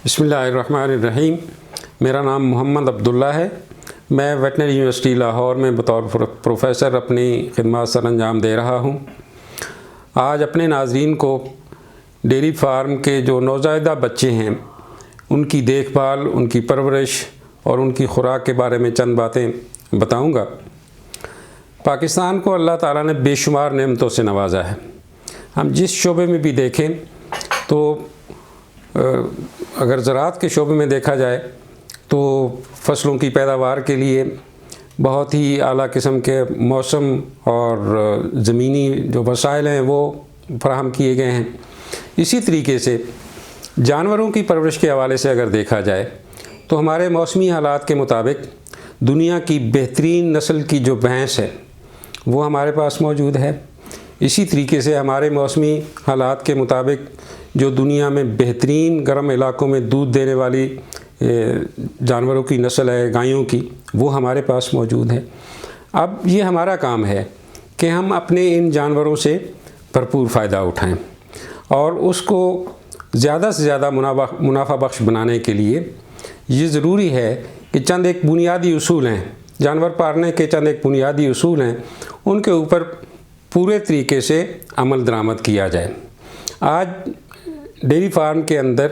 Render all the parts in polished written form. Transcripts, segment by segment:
بسم اللہ الرحمن الرحیم۔ میرا نام محمد عبداللہ ہے۔ میں ویٹنری یونیورسٹی لاہور میں بطور پروفیسر اپنی خدمات سر انجام دے رہا ہوں۔ آج اپنے ناظرین کو ڈیری فارم کے جو نوزائیدہ بچے ہیں ان کی دیکھ بھال، ان کی پرورش اور ان کی خوراک کے بارے میں چند باتیں بتاؤں گا۔ پاکستان کو اللہ تعالیٰ نے بے شمار نعمتوں سے نوازا ہے۔ ہم جس شعبے میں بھی دیکھیں تو اگر زراعت کے شعبے میں دیکھا جائے تو فصلوں کی پیداوار کے لیے بہت ہی اعلیٰ قسم کے موسم اور زمینی جو وسائل ہیں وہ فراہم کیے گئے ہیں۔ اسی طریقے سے جانوروں کی پرورش کے حوالے سے اگر دیکھا جائے تو ہمارے موسمی حالات کے مطابق دنیا کی بہترین نسل کی جو بھینس ہے وہ ہمارے پاس موجود ہے۔ اسی طریقے سے ہمارے موسمی حالات کے مطابق جو دنیا میں بہترین گرم علاقوں میں دودھ دینے والی جانوروں کی نسل ہے گایوں کی، وہ ہمارے پاس موجود ہے۔ اب یہ ہمارا کام ہے کہ ہم اپنے ان جانوروں سے بھرپور فائدہ اٹھائیں اور اس کو زیادہ سے زیادہ منافع بخش بنانے کے لیے یہ ضروری ہے کہ چند ایک بنیادی اصول ہیں، جانور پالنے کے چند ایک بنیادی اصول ہیں، ان کے اوپر پورے طریقے سے عمل درآمد کیا جائے۔ آج ڈیری فارم کے اندر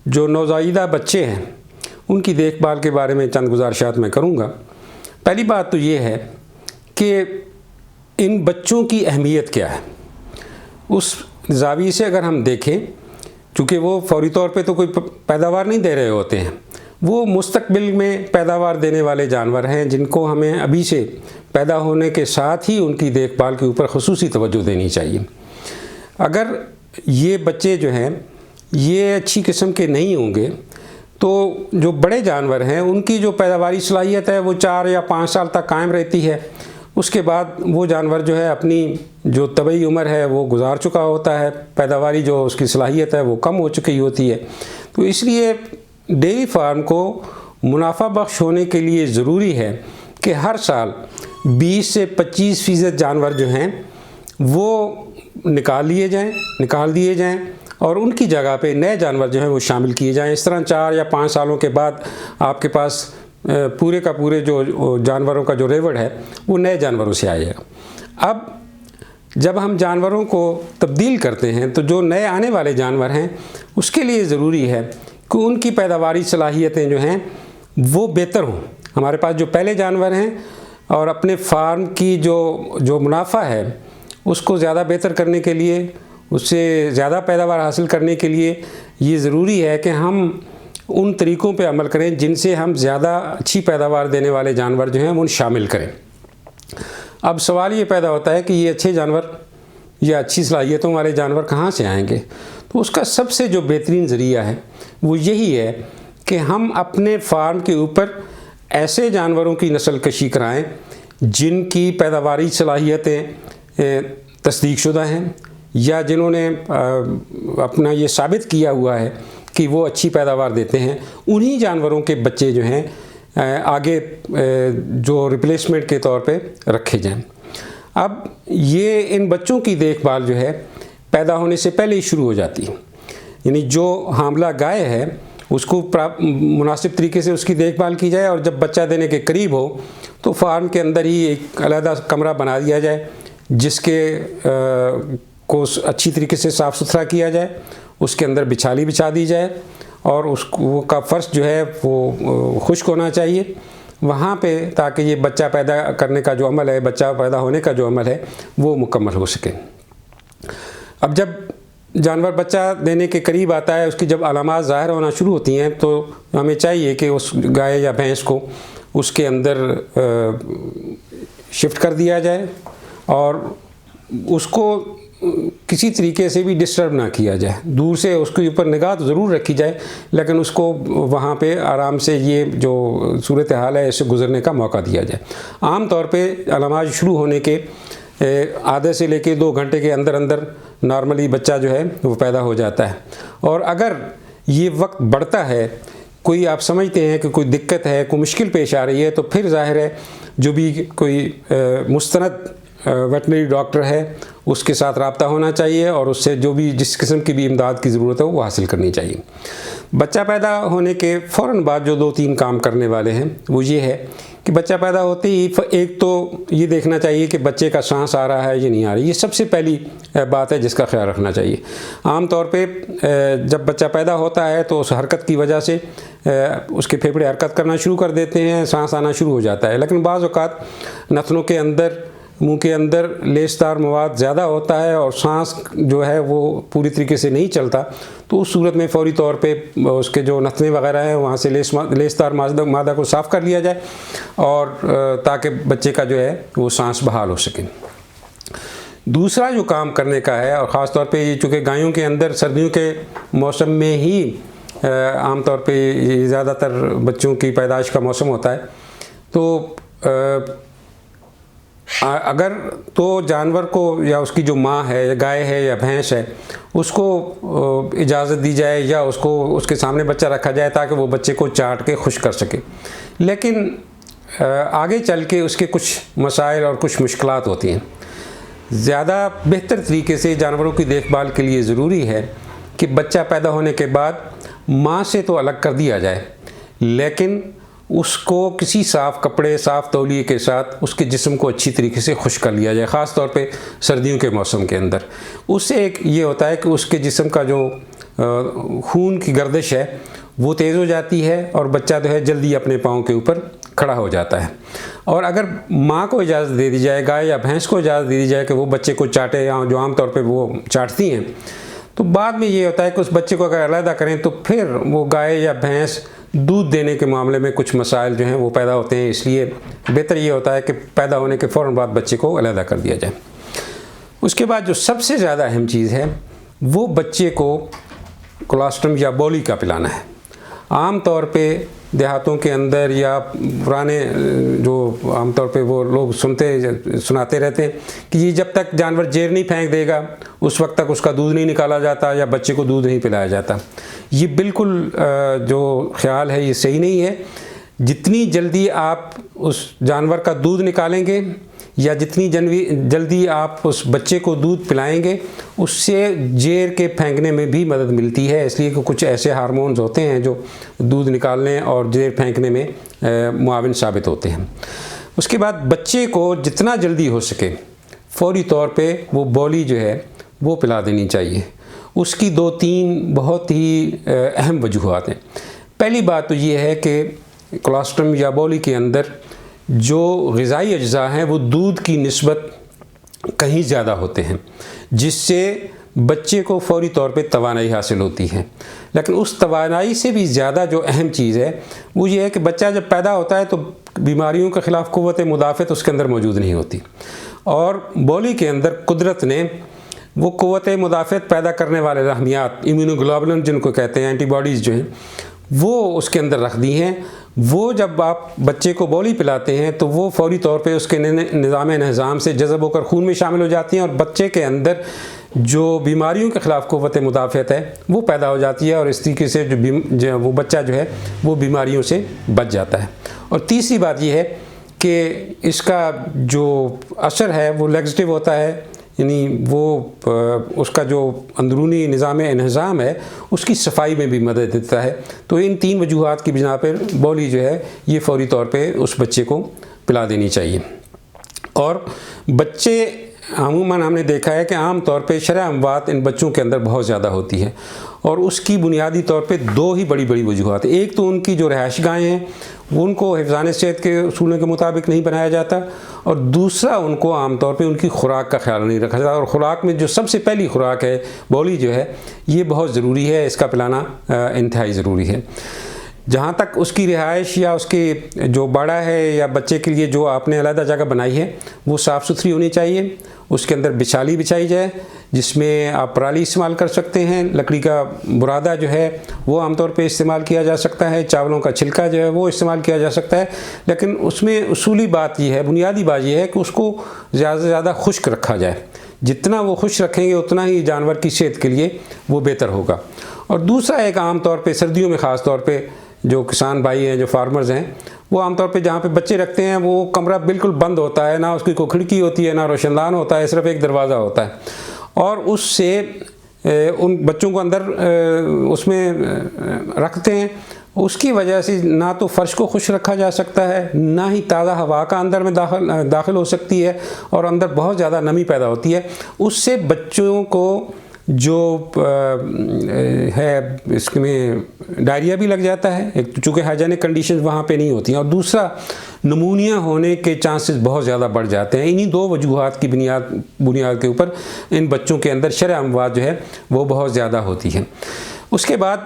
جو نوزائیدہ بچے ہیں ان کی دیکھ بھال کے بارے میں چند گزارشات میں کروں گا۔ پہلی بات تو یہ ہے کہ ان بچوں کی اہمیت کیا ہے۔ اس زاویے سے اگر ہم دیکھیں، چونکہ وہ فوری طور پہ تو کوئی پیداوار نہیں دے رہے ہوتے ہیں، وہ مستقبل میں پیداوار دینے والے جانور ہیں جن کو ہمیں ابھی سے پیدا ہونے کے ساتھ ہی ان کی دیکھ بھال کے اوپر خصوصی توجہ دینی چاہیے۔ اگر یہ بچے جو ہیں یہ اچھی قسم کے نہیں ہوں گے تو جو بڑے جانور ہیں ان کی جو پیداواری صلاحیت ہے وہ 4 یا 5 سال تک قائم رہتی ہے۔ اس کے بعد وہ جانور جو ہے اپنی جو طبعی عمر ہے وہ گزار چکا ہوتا ہے، پیداواری جو اس کی صلاحیت ہے وہ کم ہو چکی ہوتی ہے۔ تو اس لیے ڈیری فارم کو منافع بخش ہونے کے لیے ضروری ہے کہ ہر سال 20 سے 25% جانور جو ہیں وہ نکال دیے جائیں اور ان کی جگہ پہ نئے جانور جو ہیں وہ شامل کیے جائیں۔ اس طرح 4 یا 5 سالوں کے بعد آپ کے پاس پورے کا پورے جو جانوروں کا جو ریوڑ ہے وہ نئے جانوروں سے آئے گا۔ اب جب ہم جانوروں کو تبدیل کرتے ہیں تو جو نئے آنے والے جانور ہیں اس کے لیے ضروری ہے کہ ان کی پیداواری صلاحیتیں جو ہیں وہ بہتر ہوں۔ ہمارے پاس جو پہلے جانور ہیں اور اپنے فارم کی جو منافع ہے اس کو زیادہ بہتر کرنے کے لیے، اس سے زیادہ پیداوار حاصل کرنے کے لیے یہ ضروری ہے کہ ہم ان طریقوں پہ عمل کریں جن سے ہم زیادہ اچھی پیداوار دینے والے جانور جو ہیں وہ شامل کریں۔ اب سوال یہ پیدا ہوتا ہے کہ یہ اچھے جانور یا اچھی صلاحیتوں والے جانور کہاں سے آئیں گے؟ تو اس کا سب سے جو بہترین ذریعہ ہے وہ یہی ہے کہ ہم اپنے فارم کے اوپر ایسے جانوروں کی نسل کشی کرائیں جن کی پیداواری صلاحیتیں تصدیق شدہ ہیں یا جنہوں نے اپنا یہ ثابت کیا ہوا ہے کہ وہ اچھی پیداوار دیتے ہیں۔ انہی جانوروں کے بچے جو ہیں آگے جو ریپلیسمنٹ کے طور پہ رکھے جائیں۔ اب یہ ان بچوں کی دیکھ بھال جو ہے پیدا ہونے سے پہلے ہی شروع ہو جاتی ہے، یعنی جو حاملہ گائے ہے اس کو مناسب طریقے سے اس کی دیکھ بھال کی جائے اور جب بچہ دینے کے قریب ہو تو فارم کے اندر ہی ایک علیحدہ کمرہ بنا دیا جائے جس کے کو اچھی طریقے سے صاف ستھرا کیا جائے، اس کے اندر بچھالی بچھا دی جائے اور اس کا فرش جو ہے وہ خشک ہونا چاہیے وہاں پہ، تاکہ یہ بچہ پیدا کرنے کا جو عمل ہے، بچہ پیدا ہونے کا جو عمل ہے وہ مکمل ہو سکے۔ اب جب جانور بچہ دینے کے قریب آتا ہے، اس کی جب علامات ظاہر ہونا شروع ہوتی ہیں تو ہمیں چاہیے کہ اس گائے یا بھینس کو اس کے اندر شفٹ کر دیا جائے اور اس کو کسی طریقے سے بھی ڈسٹرب نہ کیا جائے۔ دور سے اس کے اوپر نگاہ تو ضرور رکھی جائے لیکن اس کو وہاں پہ آرام سے یہ جو صورتحال ہے اس سے گزرنے کا موقع دیا جائے۔ عام طور پہ علامات شروع ہونے کے آدھے سے لے کے 2 گھنٹے کے اندر نارملی بچہ جو ہے وہ پیدا ہو جاتا ہے، اور اگر یہ وقت بڑھتا ہے، کوئی آپ سمجھتے ہیں کہ کوئی دقت ہے، کوئی مشکل پیش آ رہی ہے، تو پھر ظاہر ہے جو بھی کوئی مستند ویٹنری ڈاکٹر ہے اس کے ساتھ رابطہ ہونا چاہیے اور اس سے جو بھی جس قسم کی بھی امداد کی ضرورت ہے وہ حاصل کرنی چاہیے۔ بچہ پیدا ہونے کے فوراً بعد جو 2-3 کام کرنے والے ہیں وہ یہ ہے کہ بچہ پیدا ہوتے ہی ایک تو یہ دیکھنا چاہیے کہ بچے کا سانس آ رہا ہے یا نہیں آ رہی، یہ سب سے پہلی بات ہے جس کا خیال رکھنا چاہیے۔ عام طور پہ جب بچہ پیدا ہوتا ہے تو اس حرکت کی وجہ سے اس کے پھیپھڑے حرکت کرنا شروع کر دیتے ہیں، سانس آنا شروع ہو جاتا ہے، لیکن بعض اوقات نتنوں کے اندر، منہ کے اندر لیسدار مواد زیادہ ہوتا ہے اور سانس جو ہے وہ پوری طریقے سے نہیں چلتا، تو اس صورت میں فوری طور پہ اس کے جو نتنے وغیرہ ہیں وہاں سے لیسدار مادہ کو صاف کر لیا جائے اور تاکہ بچے کا جو ہے وہ سانس بحال ہو سکے۔ دوسرا جو کام کرنے کا ہے، اور خاص طور پہ یہ چونکہ گایوں کے اندر سردیوں کے موسم میں ہی عام طور پہ یہ زیادہ تر بچوں کی پیدائش کا موسم ہوتا ہے، تو اگر تو جانور کو یا اس کی جو ماں ہے یا گائے ہے یا بھینس ہے اس کو اجازت دی جائے یا اس کے سامنے بچہ رکھا جائے تاکہ وہ بچے کو چاٹ کے خوش کر سکے، لیکن آگے چل کے اس کے کچھ مسائل اور کچھ مشکلات ہوتی ہیں۔ زیادہ بہتر طریقے سے جانوروں کی دیکھ بھال کے لیے ضروری ہے کہ بچہ پیدا ہونے کے بعد ماں سے تو الگ کر دیا جائے، لیکن اس کو کسی صاف کپڑے، صاف تولیے کے ساتھ اس کے جسم کو اچھی طریقے سے خشک کر لیا جائے، خاص طور پہ سردیوں کے موسم کے اندر۔ اس سے ایک یہ ہوتا ہے کہ اس کے جسم کا جو خون کی گردش ہے وہ تیز ہو جاتی ہے اور بچہ جو ہے جلدی اپنے پاؤں کے اوپر کھڑا ہو جاتا ہے۔ اور اگر ماں کو اجازت دے دی جائے، گائے یا بھینس کو اجازت دے دی جائے کہ وہ بچے کو چاٹے، یا جو عام طور پہ وہ چاٹتی ہیں، تو بعد میں یہ ہوتا ہے کہ اس بچے کو اگر علیحدہ کریں تو پھر وہ گائے یا بھینس دودھ دینے کے معاملے میں کچھ مسائل جو ہیں وہ پیدا ہوتے ہیں، اس لیے بہتر یہ ہوتا ہے کہ پیدا ہونے کے فوراً بعد بچے کو علیحدہ کر دیا جائے۔ اس کے بعد جو سب سے زیادہ اہم چیز ہے وہ بچے کو کولوسٹرم یا بولی کا پلانا ہے۔ عام طور پہ دیہاتوں کے اندر یا پرانے جو عام طور پہ وہ لوگ سناتے رہتے ہیں کہ یہ جب تک جانور جیر نہیں پھینک دے گا اس وقت تک اس کا دودھ نہیں نکالا جاتا یا بچے کو دودھ نہیں پلایا جاتا۔ یہ بالکل جو خیال ہے یہ صحیح نہیں ہے۔ جتنی جلدی آپ اس جانور کا دودھ نکالیں گے یا جتنی جلدی آپ اس بچے کو دودھ پلائیں گے اس سے جیر کے پھینکنے میں بھی مدد ملتی ہے، اس لیے کہ کچھ ایسے ہارمونز ہوتے ہیں جو دودھ نکالنے اور جیر پھینکنے میں معاون ثابت ہوتے ہیں۔ اس کے بعد بچے کو جتنا جلدی ہو سکے فوری طور پہ وہ بولی جو ہے وہ پلا دینی چاہیے۔ اس کی 2-3 بہت ہی اہم وجوہات ہیں۔ پہلی بات تو یہ ہے کہ کولوسٹرم یا بولی کے اندر جو غذائی اجزاء ہیں وہ دودھ کی نسبت کہیں زیادہ ہوتے ہیں، جس سے بچے کو فوری طور پہ توانائی حاصل ہوتی ہے۔ لیکن اس توانائی سے بھی زیادہ جو اہم چیز ہے وہ یہ ہے کہ بچہ جب پیدا ہوتا ہے تو بیماریوں کے خلاف قوت مدافعت اس کے اندر موجود نہیں ہوتی، اور بولی کے اندر قدرت نے وہ قوت مدافعت پیدا کرنے والے رحمیات، امیونوگلوبولن جن کو کہتے ہیں، اینٹی باڈیز جو ہیں، وہ اس کے اندر رکھ دی ہیں۔ وہ جب آپ بچے کو بولی پلاتے ہیں تو وہ فوری طور پہ اس کے نظام انہضام سے جذب ہو کر خون میں شامل ہو جاتی ہیں اور بچے کے اندر جو بیماریوں کے خلاف قوت مدافعت ہے وہ پیدا ہو جاتی ہے، اور اس طریقے سے جو وہ بچہ جو ہے وہ بیماریوں سے بچ جاتا ہے۔ اور تیسری بات یہ ہے کہ اس کا جو اثر ہے وہ لیگزیٹو ہوتا ہے، یعنی وہ اس کا جو اندرونی نظام انہضام ہے اس کی صفائی میں بھی مدد دیتا ہے۔ تو ان 3 وجوہات کی بنا پر بولی جو ہے یہ فوری طور پہ اس بچے کو پلا دینی چاہیے۔ اور بچے عموماً ہم نے دیکھا ہے کہ عام طور پہ شرح اموات ان بچوں کے اندر بہت زیادہ ہوتی ہے، اور اس کی بنیادی طور پہ 2 ہی بڑی وجوہات ہیں۔ ایک تو ان کی جو رہائش گاہیں ہیں وہ ان کو حفظان صحت کے اصولوں کے مطابق نہیں بنایا جاتا، اور دوسرا ان کو عام طور پہ ان کی خوراک کا خیال نہیں رکھا جاتا، اور خوراک میں جو سب سے پہلی خوراک ہے بولی جو ہے یہ بہت ضروری ہے، اس کا پلانا انتہائی ضروری ہے۔ جہاں تک اس کی رہائش یا اس کے جو باڑا ہے یا بچے کے لیے جو آپ نے علیحدہ جگہ بنائی ہے وہ صاف ستھری ہونی چاہیے، اس کے اندر بچھالی بچھائی جائے جس میں آپ پرالی استعمال کر سکتے ہیں، لکڑی کا برادہ جو ہے وہ عام طور پہ استعمال کیا جا سکتا ہے، چاولوں کا چھلکا جو ہے وہ استعمال کیا جا سکتا ہے، لیکن اس میں اصولی بات یہ ہے، بنیادی بات یہ ہے کہ اس کو زیادہ سے زیادہ خشک رکھا جائے۔ جتنا وہ خشک رکھیں گے اتنا ہی جانور کی صحت کے لیے وہ بہتر ہوگا۔ اور دوسرا ایک عام طور پہ سردیوں میں خاص طور پہ جو کسان بھائی ہیں، جو فارمرز ہیں، وہ عام طور پہ جہاں پہ بچے رکھتے ہیں وہ کمرہ بالکل بند ہوتا ہے، نہ اس کی کوئی کھڑکی ہوتی ہے، نہ روشن دان ہوتا ہے، صرف ایک دروازہ ہوتا ہے، اور اس سے ان بچوں کو اندر اس میں رکھتے ہیں. اس کی وجہ سے نہ تو فرش کو خشک رکھا جا سکتا ہے، نہ ہی تازہ ہوا کا اندر میں داخل ہو سکتی ہے، اور اندر بہت زیادہ نمی پیدا ہوتی ہے. اس سے بچوں کو جو ہے اس میں ڈائریا بھی لگ جاتا ہے، ایک چونکہ ہائیجینک کنڈیشنز وہاں پہ نہیں ہوتی ہیں، اور دوسرا نمونیا ہونے کے چانسز بہت زیادہ بڑھ جاتے ہیں. انہی دو وجوہات کی بنیاد کے اوپر ان بچوں کے اندر شرح اموات جو ہے وہ بہت زیادہ ہوتی ہے. اس کے بعد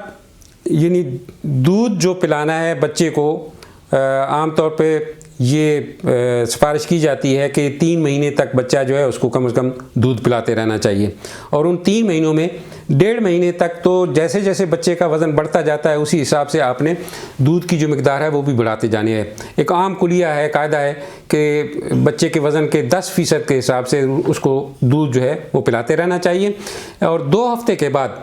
یعنی دودھ جو پلانا ہے بچے کو، عام طور پہ یہ سفارش کی جاتی ہے کہ 3 مہینے تک بچہ جو ہے اس کو کم از کم دودھ پلاتے رہنا چاہیے، اور ان 3 مہینوں میں 1.5 مہینے تک تو جیسے جیسے بچے کا وزن بڑھتا جاتا ہے اسی حساب سے آپ نے دودھ کی جو مقدار ہے وہ بھی بڑھاتے جانی ہے. ایک عام کلیہ ہے، قاعدہ ہے کہ بچے کے وزن کے 10% کے حساب سے اس کو دودھ جو ہے وہ پلاتے رہنا چاہیے، اور 2 ہفتے کے بعد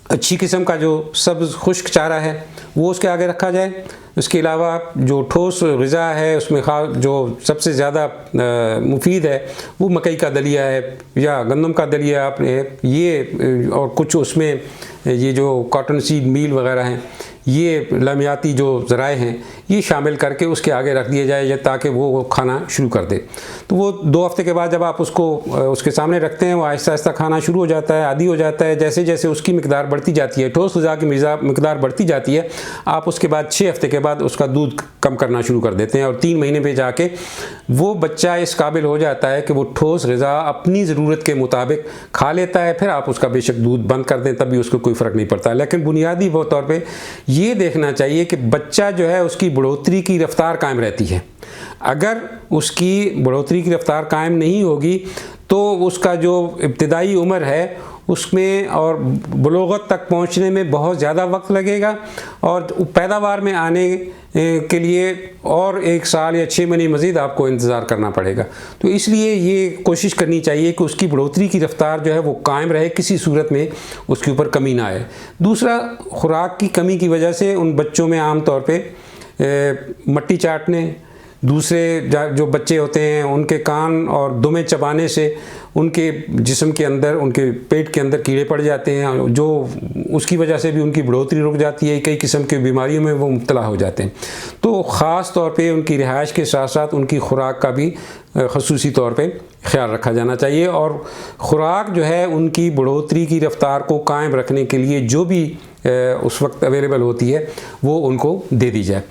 اچھی قسم کا جو سبز خشک چارہ ہے وہ اس کے آگے رکھا جائے. اس کے علاوہ جو ٹھوس غذا ہے اس میں جو سب سے زیادہ مفید ہے وہ مکئی کا دلیا ہے یا گندم کا دلیا آپ نے یہ، اور کچھ اس میں یہ جو کاٹن سیڈ میل وغیرہ ہیں، یہ لمیاتی جو ذرائع ہیں یہ شامل کر کے اس کے آگے رکھ دیے جائے تاکہ وہ کھانا شروع کر دے. تو وہ 2 ہفتے کے بعد جب آپ اس کو اس کے سامنے رکھتے ہیں وہ آہستہ آہستہ کھانا شروع ہو جاتا ہے، عادی ہو جاتا ہے. جیسے جیسے اس کی مقدار بڑھتی جاتی ہے، ٹھوس غذا کی مقدار بڑھتی جاتی ہے، آپ اس کے بعد 6 ہفتے کے بعد اس کا دودھ کم کرنا شروع کر دیتے ہیں، اور 3 مہینے پہ جا کے وہ بچہ اس قابل ہو جاتا ہے کہ وہ ٹھوس غذا اپنی ضرورت کے مطابق کھا لیتا ہے. پھر آپ اس کا بے شک دودھ بند کر دیں تب بھی اس کو کوئی فرق نہیں پڑتا. لیکن بنیادی طور پہ یہ دیکھنا چاہیے کہ بچہ جو ہے اس کی بڑھوتری کی رفتار قائم رہتی ہے. اگر اس کی بڑھوتری کی رفتار قائم نہیں ہوگی تو اس کا جو ابتدائی عمر ہے اس میں اور بلوغت تک پہنچنے میں بہت زیادہ وقت لگے گا، اور پیداوار میں آنے کے لیے اور 1 سال یا 6 مہینے مزید آپ کو انتظار کرنا پڑے گا. تو اس لیے یہ کوشش کرنی چاہیے کہ اس کی بڑھوتری کی رفتار جو ہے وہ قائم رہے، کسی صورت میں اس کے اوپر کمی نہ آئے. دوسرا، خوراک کی کمی کی وجہ سے ان بچوں میں عام طور پہ مٹی چاٹنے، دوسرے جو بچے ہوتے ہیں ان کے کان اور دمیں چبانے سے ان کے جسم کے اندر، ان کے پیٹ کے اندر کیڑے پڑ جاتے ہیں، جو اس کی وجہ سے بھی ان کی بڑھوتری رک جاتی ہے، کئی قسم کی بیماریوں میں وہ مبتلا ہو جاتے ہیں. تو خاص طور پہ ان کی رہائش کے ساتھ ساتھ ان کی خوراک کا بھی خصوصی طور پہ خیال رکھا جانا چاہیے، اور خوراک جو ہے ان کی بڑھوتری کی رفتار کو قائم رکھنے کے لیے جو بھی اس وقت اویلیبل ہوتی ہے وہ ان کو دے دی جائے.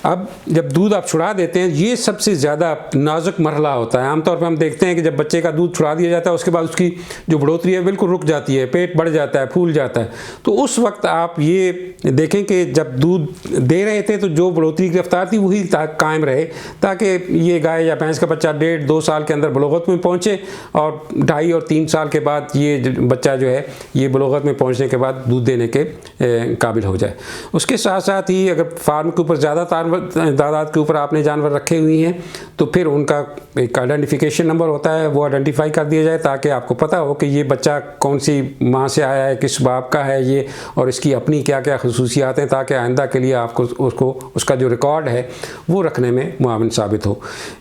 اب جب دودھ آپ چھڑا دیتے ہیں، یہ سب سے زیادہ نازک مرحلہ ہوتا ہے. عام طور پہ ہم دیکھتے ہیں کہ جب بچے کا دودھ چھڑا دیا جاتا ہے اس کے بعد اس کی جو بڑھوتری ہے بالکل رک جاتی ہے، پیٹ بڑھ جاتا ہے، پھول جاتا ہے. تو اس وقت آپ یہ دیکھیں کہ جب دودھ دے رہے تھے تو جو بڑھوتری کی رفتار تھی وہی قائم رہے، تاکہ یہ گائے یا بھینس کا بچہ 1.5-2 سال کے اندر بلوغت میں پہنچے، اور 2.5 اور 3 سال کے بعد یہ بچہ جو ہے یہ بلوغت میں پہنچنے کے بعد دودھ دینے کے قابل ہو جائے. اس کے ساتھ ساتھ ہی اگر فارم کے اوپر زیادہ تعداد کے اوپر آپ نے جانور رکھے ہوئے ہیں تو پھر ان کا ایک آئیڈینٹیفیکیشن نمبر ہوتا ہے، وہ آئیڈینٹیفائی کر دیا جائے تاکہ آپ کو پتہ ہو کہ یہ بچہ کون سی ماں سے آیا ہے، کس باپ کا ہے یہ، اور اس کی اپنی کیا کیا خصوصیات ہیں، تاکہ آئندہ کے لیے آپ کو اس کا جو ریکارڈ ہے وہ رکھنے میں معاون ثابت ہو.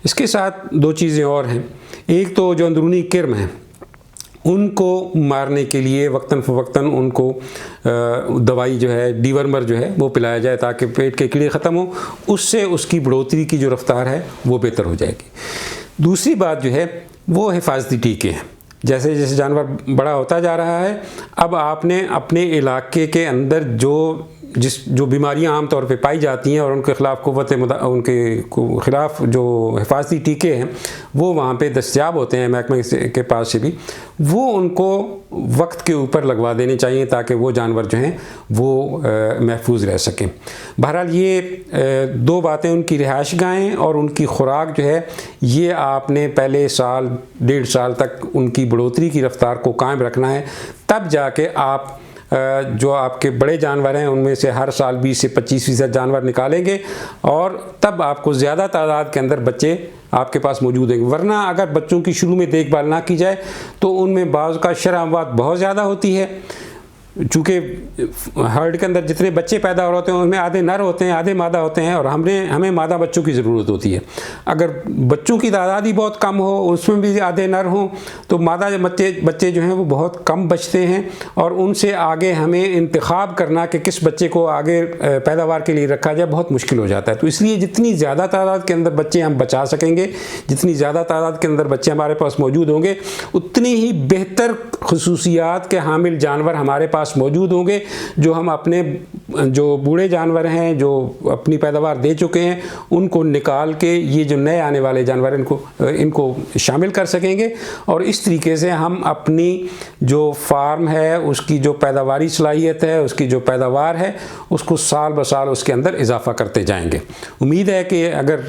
اس کے ساتھ 2 چیزیں اور ہیں. ایک تو جو اندرونی کرم ہیں ان کو مارنے کے لیے وقتاً فوقتاً ان کو دوائی جو ہے ڈی ورمر جو ہے وہ پلایا جائے تاکہ پیٹ کے کیڑے ختم ہوں، اس سے اس کی بڑھوتری کی جو رفتار ہے وہ بہتر ہو جائے گی. دوسری بات جو ہے وہ حفاظتی ٹیکے ہیں. جیسے جیسے جانور بڑا ہوتا جا رہا ہے، اب آپ نے اپنے علاقے کے اندر جو بیماریاں عام طور پہ پائی جاتی ہیں اور ان کے خلاف ان کے خلاف جو حفاظتی ٹیکے ہیں وہ وہاں پہ دستیاب ہوتے ہیں محکمے کے پاس سے بھی، وہ ان کو وقت کے اوپر لگوا دینے چاہیے تاکہ وہ جانور جو ہیں وہ محفوظ رہ سکیں. بہرحال یہ 2 باتیں، ان کی رہائش گاہیں اور ان کی خوراک جو ہے یہ آپ نے پہلے 1.5 سال تک ان کی بڑھوتری کی رفتار کو قائم رکھنا ہے. تب جا کے آپ جو آپ کے بڑے جانور ہیں ان میں سے ہر سال 20 سے 25% جانور نکالیں گے، اور تب آپ کو زیادہ تعداد کے اندر بچے آپ کے پاس موجود ہیں. ورنہ اگر بچوں کی شروع میں دیکھ بھال نہ کی جائے تو ان میں بعض کا شرح اموات بہت زیادہ ہوتی ہے، چونکہ ہرڈ کے اندر جتنے بچے پیدا ہو رہے ہوتے ہیں ان میں آدھے نر ہوتے ہیں آدھے مادہ ہوتے ہیں، اور ہمیں مادہ بچوں کی ضرورت ہوتی ہے۔ اگر بچوں کی تعداد ہی بہت کم ہو، اس میں بھی آدھے نر ہوں، تو مادہ بچے جو ہیں وہ بہت کم بچتے ہیں، اور ان سے آگے ہمیں انتخاب کرنا کہ کس بچے کو آگے پیداوار کے لیے رکھا جائے بہت مشکل ہو جاتا ہے۔ تو اس لیے جتنی زیادہ تعداد کے اندر بچے ہم بچا سکیں گے، جتنی زیادہ تعداد کے اندر بچے ہمارے پاس موجود ہوں گے، اتنی ہی بہتر خصوصیات کے حامل جانور ہمارے پاس موجود ہوں گے، جو ہم اپنے جو بوڑھے جانور ہیں جو اپنی پیداوار دے چکے ہیں ان کو نکال کے یہ جو نئے آنے والے جانور ان کو شامل کر سکیں گے، اور اس طریقے سے ہم اپنی جو فارم ہے اس کی جو پیداواری صلاحیت ہے، اس کی جو پیداوار ہے، اس کو سال بسال اس کے اندر اضافہ کرتے جائیں گے۔ امید ہے کہ اگر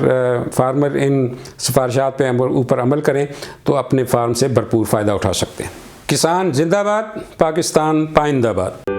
فارمر ان سفارشات پہ اوپر عمل کریں تو اپنے فارم سے بھرپور فائدہ اٹھا سکتے ہیں۔ کسان زندہ باد، پاکستان پائندہ باد۔